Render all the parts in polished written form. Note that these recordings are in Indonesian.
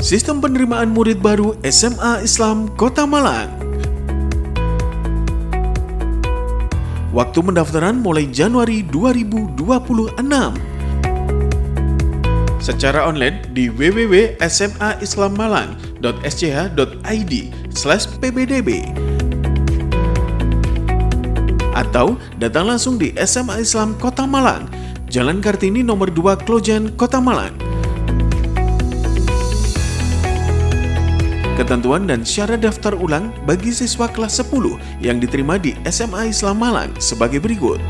Sistem penerimaan murid baru SMA Islam Kota Malang. Waktu pendaftaran mulai Januari 2026. Secara online di www.smaislammalang.sch.id/ppdb atau datang langsung di SMA Islam Kota Malang, Jalan Kartini nomor 2 Klojen, Kota Malang. Ketentuan dan syarat daftar ulang bagi siswa kelas 10 yang diterima di SMA Islam Malang sebagai berikut.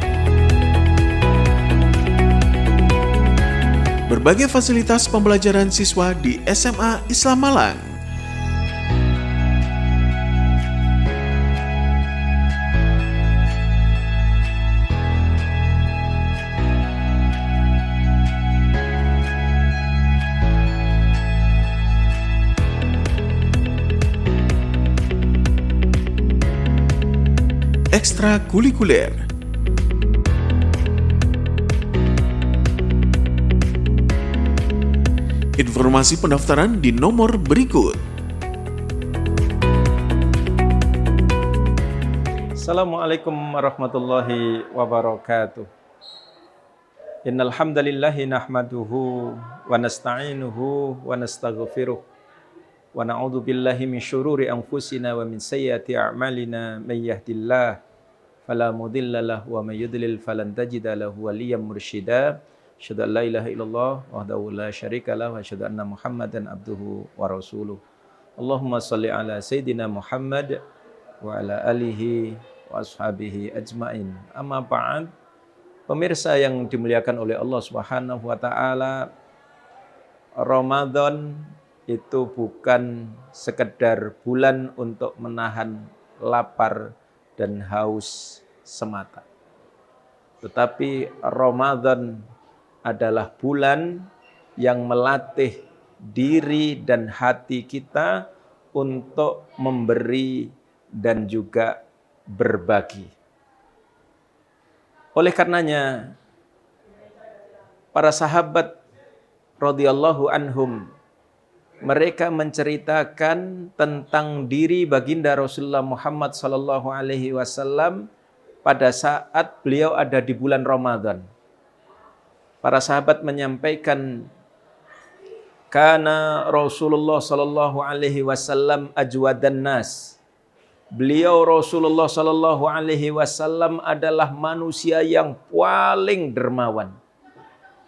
Berbagai fasilitas pembelajaran siswa di SMA Islam Malang. Ekstrakurikuler. Informasi pendaftaran di nomor berikut. Assalamualaikum warahmatullahi wabarakatuh. Innal hamdalillahi nahmaduhu wa nasta'inuhu wa nastaghfiruh wa na'udzu billahi min syururi anfusina wa min sayyiati a'malina may yahdihillahu fala mudilla lahu wa may yudlil falan tajida lahu waliyyan mursyida. Asyhadu an la ilaha illallah wahdahu la syarika lahu wa asyhadu anna Muhammadan abduhu wa rasuluh. Allahumma shalli ala sayidina Muhammad wa ala alihi wa ashabihi ajmain. Amma ba'd. Pemirsa yang dimuliakan oleh Allah Subhanahu wa taala, Ramadan itu bukan sekedar bulan untuk menahan lapar dan haus semata. Tetapi Ramadan adalah bulan yang melatih diri dan hati kita untuk memberi dan juga berbagi. Oleh karenanya, para sahabat radhiyallahu anhum, mereka menceritakan tentang diri baginda Rasulullah Muhammad SAW pada saat beliau ada di bulan Ramadan. Para sahabat menyampaikan, kana Rasulullah SAW ajwadan nas. Beliau Rasulullah SAW adalah manusia yang paling dermawan.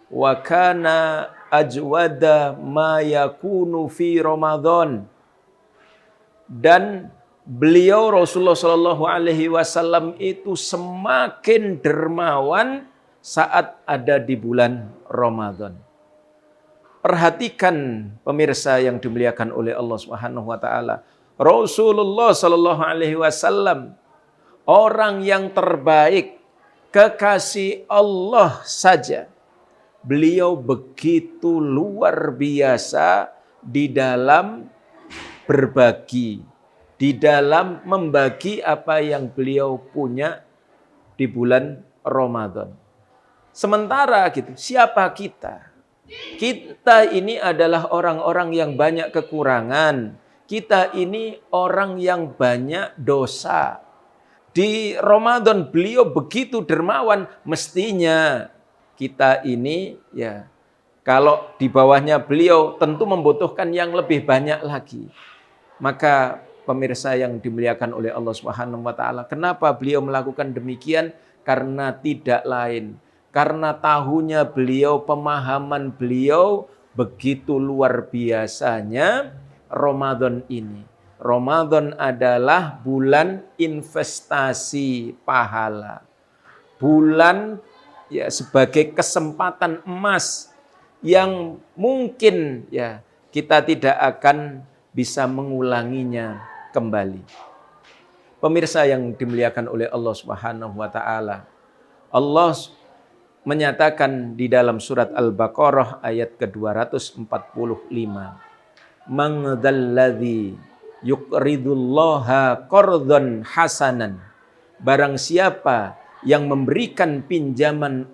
Wa kana ajwada ma yakunu fi Ramadan. Dan beliau Rasulullah SAW itu semakin dermawan saat ada di bulan Ramadan. Perhatikan pemirsa yang dimuliakan oleh Allah Subhanahu wa taala. Rasulullah SAW orang yang terbaik, kekasih Allah saja. Beliau begitu luar biasa di dalam berbagi, di dalam membagi apa yang beliau punya di bulan Ramadan. Sementara gitu, siapa kita? Kita ini adalah orang-orang yang banyak kekurangan. Kita ini orang yang banyak dosa. Di Ramadan beliau begitu dermawan, mestinya kita ini ya kalau di bawahnya beliau tentu membutuhkan yang lebih banyak lagi. Maka pemirsa yang dimuliakan oleh Allah Subhanahu wa taala, kenapa beliau melakukan demikian? Karena tidak lain, karena tahunya beliau, pemahaman beliau begitu luar biasanya Ramadan ini. Ramadan adalah bulan investasi pahala. Bulan ya sebagai kesempatan emas yang mungkin ya kita tidak akan bisa mengulanginya kembali. Pemirsa yang dimuliakan oleh Allah Subhanahu wa taala, Allah menyatakan di dalam surat Al-Baqarah ayat ke-245, "Man dzalladzi yuqridullaha qardan hasanan." Barang siapa yang memberikan pinjaman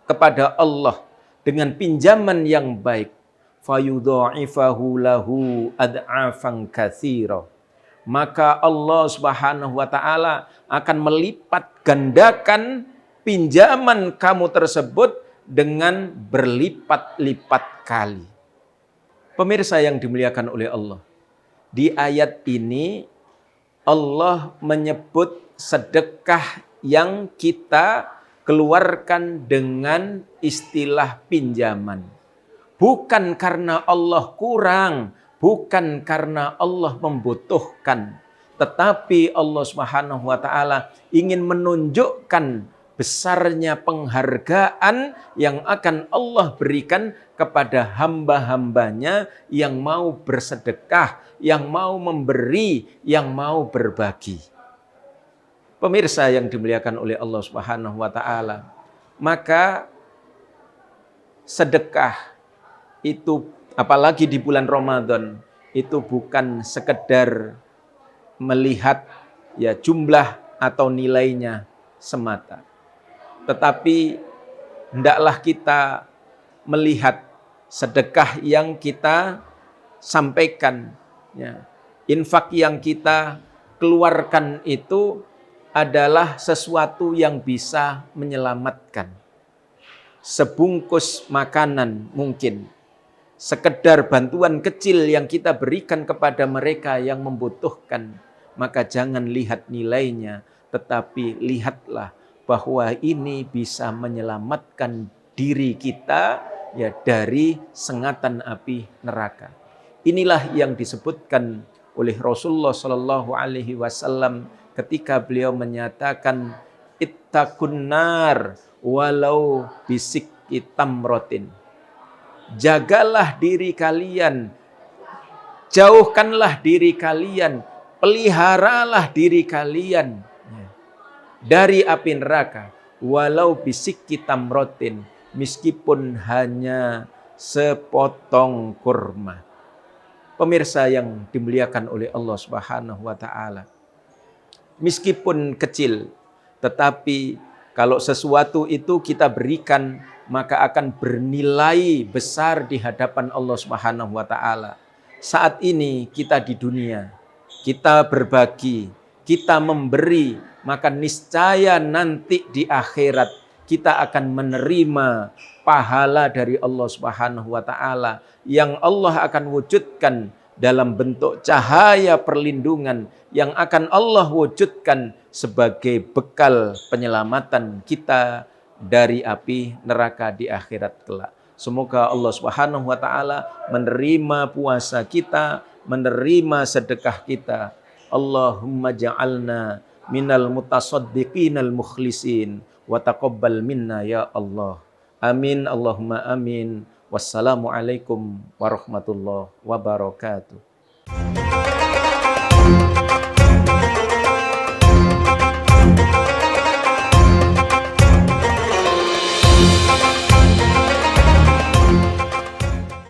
kepada Allah dengan pinjaman yang baik, fayudha'ifahu lahu ad'afan katsira. Maka Allah Subhanahu wa taala akan melipat gandakan pinjaman kamu tersebut dengan berlipat-lipat kali. Pemirsa yang dimuliakan oleh Allah, di ayat ini Allah menyebut sedekah yang kita keluarkan dengan istilah pinjaman. Bukan karena Allah kurang, bukan karena Allah membutuhkan, tetapi Allah Subhanahu wa taala ingin menunjukkan besarnya penghargaan yang akan Allah berikan kepada hamba-hambanya yang mau bersedekah, yang mau memberi, yang mau berbagi. Pemirsa yang dimuliakan oleh Allah Subhanahu wa taala, maka sedekah itu apalagi di bulan Ramadan itu bukan sekedar melihat ya jumlah atau nilainya semata. Tetapi hendaklah kita melihat sedekah yang kita sampaikan, ya, infak yang kita keluarkan itu adalah sesuatu yang bisa menyelamatkan. Sebungkus makanan mungkin, sekedar bantuan kecil yang kita berikan kepada mereka yang membutuhkan, maka jangan lihat nilainya, tetapi lihatlah bahwa ini bisa menyelamatkan diri kita ya dari sengatan api neraka. Inilah yang disebutkan oleh Rasulullah Shallallahu Alaihi Wasallam ketika beliau menyatakan ittaqun nar walau bisikki tamrotin. Jagalah diri kalian, jauhkanlah diri kalian, peliharalah diri kalian dari api neraka, walau bisikki tamrotin, meskipun hanya sepotong kurma. Pemirsa yang dimuliakan oleh Allah Subhanahu wa taala, meskipun kecil, tetapi kalau sesuatu itu kita berikan, maka akan bernilai besar di hadapan Allah Subhanahu wa taala. Saat ini kita di dunia, kita berbagi, kita memberi, maka niscaya nanti di akhirat kita akan menerima pahala dari Allah Subhanahu wa taala yang Allah akan wujudkan dalam bentuk cahaya perlindungan yang akan Allah wujudkan sebagai bekal penyelamatan kita dari api neraka di akhirat kelak. Semoga Allah Subhanahu wa taala menerima puasa kita, menerima sedekah kita. Allahumma ja'alna minal mutasaddiqinal mukhlisin wa taqabbal minna ya Allah. Amin Allahumma amin. Wassalamualaikum warahmatullahi wabarakatuh.